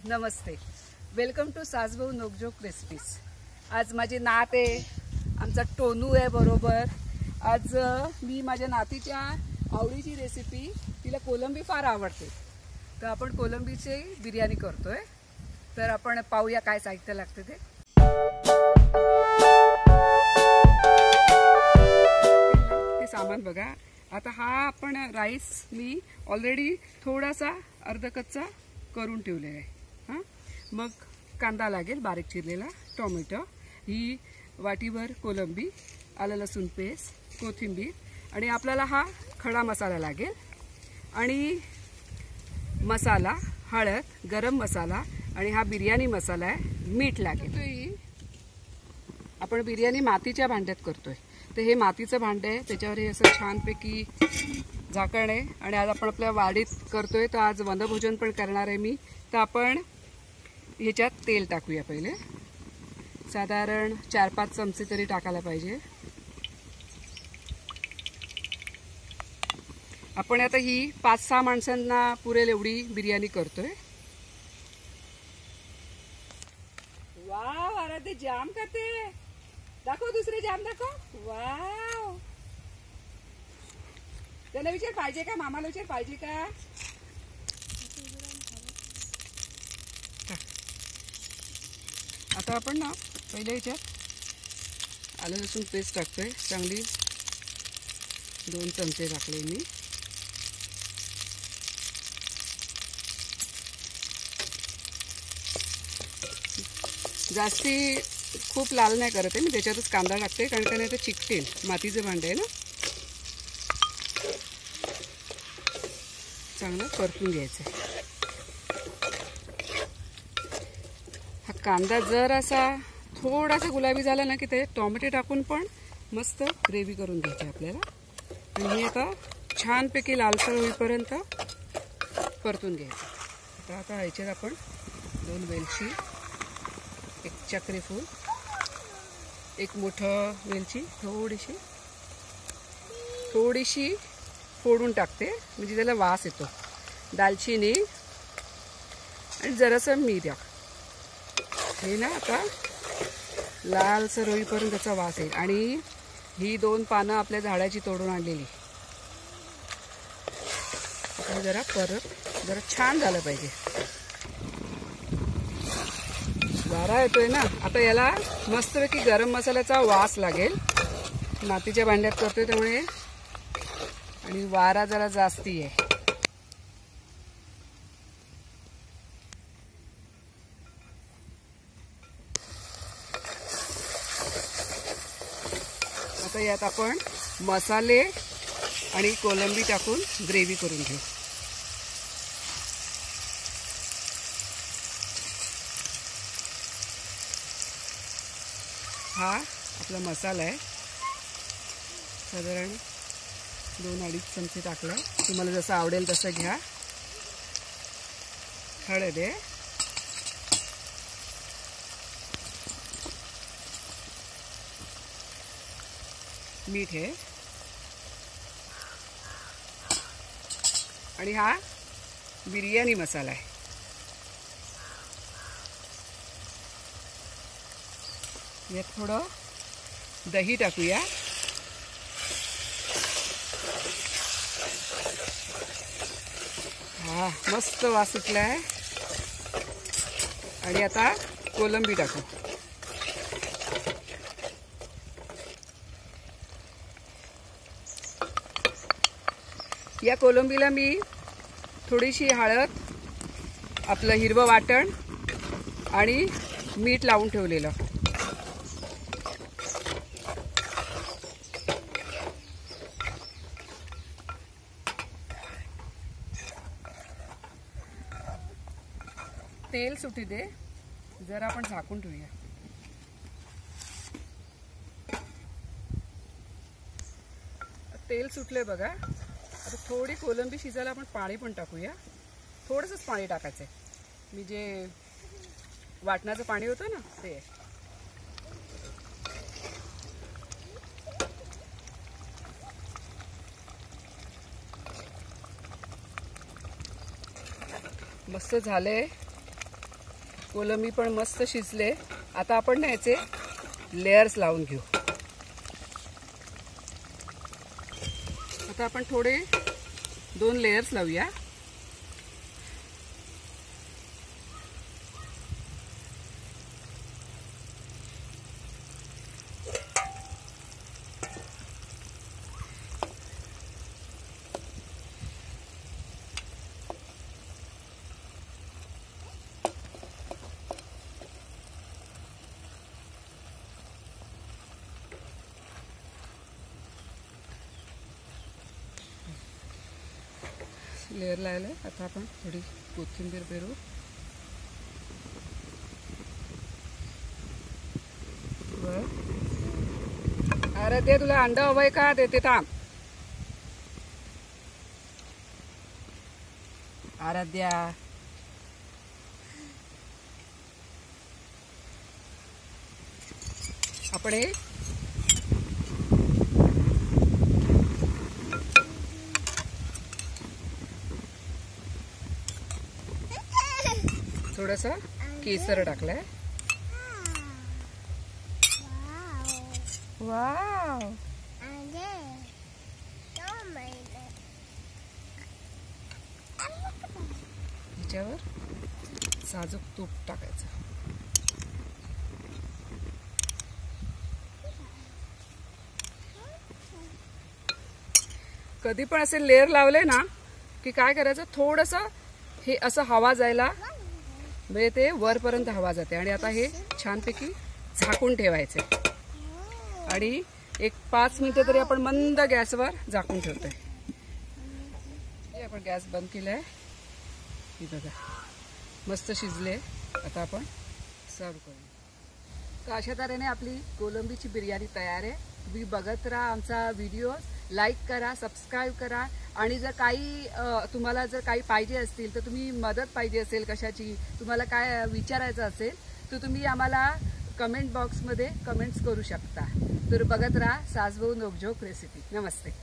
Namaste, welcome to Saasbhau Nokjhok recipes. आज माझी नात आहे, आमचा टोनू आहे बरोबर। आज मी माझ्या नातीच्या आवडीची रेसिपी, तिला कोलंबी फार आवडते, तर आपण कोलंबीची बिर्याणी करतोय। तर आपण पाहूया काय साहित्य लागते ते। सामान बघा। आता हा आपण राईस मी ऑलरेडी थोडासा अर्ध कच्चा करून ठेवलेला आहे। हां, मग कांदा लागेल बारीक चिरलेला, टोमॅटो, ही वाटीभर कोलंबी, आलं लसूण पेस्ट, कोथिंबीर, आणि आपल्याला हा खडा मसाला लागेल, आणि मसाला, हळद, गरम मसाला, आणि हा बिर्याणी मसाला आहे, मीठ लागेल। आपण बिर्याणी मातीच्या भांड्यात करतोय, तर हे मातीचं भांडं आहे, त्याच्यावर हे असं छानपैकी झाकण आहे। आणि आज आपण आपल्या वाडीत करतोय, तर आज वनभोजन पण करणार आहे मी। तर आपण ह्याच्यात तेल टाकूया। पहिले साधारण 4-5 चमचे तरी टाकायला पाहिजे। आपण आता ही 5-6 माणसांना पुरेल एवढी बिर्याणी करतोय। वाव, अरे ते जाम करते, दाखव दुसरे जाम दाखव। वाव, त्याला विचार पाहिजे का, मामाला विचार पाहिजे का। आता आपण ना पहिले ह्याच्यात आलं लसूण पेस्ट टाकतोय, चांगली 2 चमचे टाकले मी। जास्ती खूप लाल नाही करत आहे मी, त्याच्यातच कांदा टाकते, कारण त्याने ते चिकटेल, मातीचं भांडं आहे ना। चांगलं परतून घ्यायचं आहे। हा कांदा जर असा थोडासा गुलाबी झाला ना की ते टोमॅटो टाकून पण मस्त ग्रेव्ही करून घ्यायची आपल्याला। आणि हे आता छानपैकी लालसर होईपर्यंत परतून घ्यायचं। आता ह्याच्यात आपण 2 वेलची, 1 चक्रीफूल, 1 मोठं वेलची थोडीशी फोडून टाकते, म्हणजे त्याला वास येतो। दालचिनी आणि जरासं मिरं, हे ना आता लालसर होईपर्यंत त्याचा वास येईल। आणि ही 2 पानं आपल्या झाडाची तोडून आणलेली, जरा छान झालं पाहिजे। वारा येतोय ना, आता याला मस्तपैकी गरम मसाल्याचा वास लागेल, मातीच्या भांड्यात करतोय त्यामुळे, आणि वारा जरा जास्ती आहे। आता यात आपण मसाले आणि कोलंबी टाकून ग्रेव्ही करून घेऊ। हा आपला मसाला आहे, साधारण 2-2.5 चमचे टाकला, तुम्हाला जसं आवडेल तसं घ्या। हळद आहे, मीठ आहे, आणि हा बिर्याणी मसाला आहे। यात थोडं दही टाकूया। हा, मस्त वास सुटलाय। आणि आता कोलंबी टाकू। या कोलंबीला मी थोडीशी हळद, आपलं हिरवं वाटण आणि मीठ लावून ठेवलेलं। तेल सुटी दे, जरा आपण झाकून ठेवूया। तेल सुटले बघा। आता थोडी कोलंबी शिजायला आपण पाणी पण टाकूया, थोडंसंच पाणी टाकायचं आहे, मी जे वाटणाचं पाणी होतं ना ते। मस्त झाले। कोलंबी पण मस्त शिजले. आता आपण ना याचे लेयर्स लावून घेऊ. आता आपण थोडे 2 लेयर्स लावूया. लेयर लावले. आता आपण थोडी कोथिंबीर पेरू. अरे ते तुला अंड हवंय का? देते थांब. आराध्या आपण हे थोडंसं केसर टाकलंय. वाव, ह्याच्यावर साजूक तूप टाकायचं. कधी पण असे लेयर लावले ना की काय करायचं, थोडंसं हे असं हवा जायला, म्हणजे ते वरपर्यंत हवा जाते. आणि आता हे छानपैकी झाकून ठेवायचे आणि एक 5 मिनिटं तरी आपण मंद गॅसवर झाकून ठेवतोय. आपण गॅस बंद केलाय. हे बघा मस्त शिजले. आता आपण सर्व करू. तर अशा तऱ्हेने आपली कोलंबीची बिर्याणी तयार आहे. तुम्ही बघत राहा आमचा व्हिडिओ, लाईक करा, सबस्क्राईब करा. आणि जर काही तुम्हाला जर काही पाहिजे असतील, तर तुम्ही मदत पाहिजे असेल कशाची, तुम्हाला काय विचारायचं असेल, तर तुम्ही आम्हाला कमेंट बॉक्समध्ये कमेंट्स करू शकता. तर बघत राहा सासबहू नोकझोक रेसिपी. नमस्ते.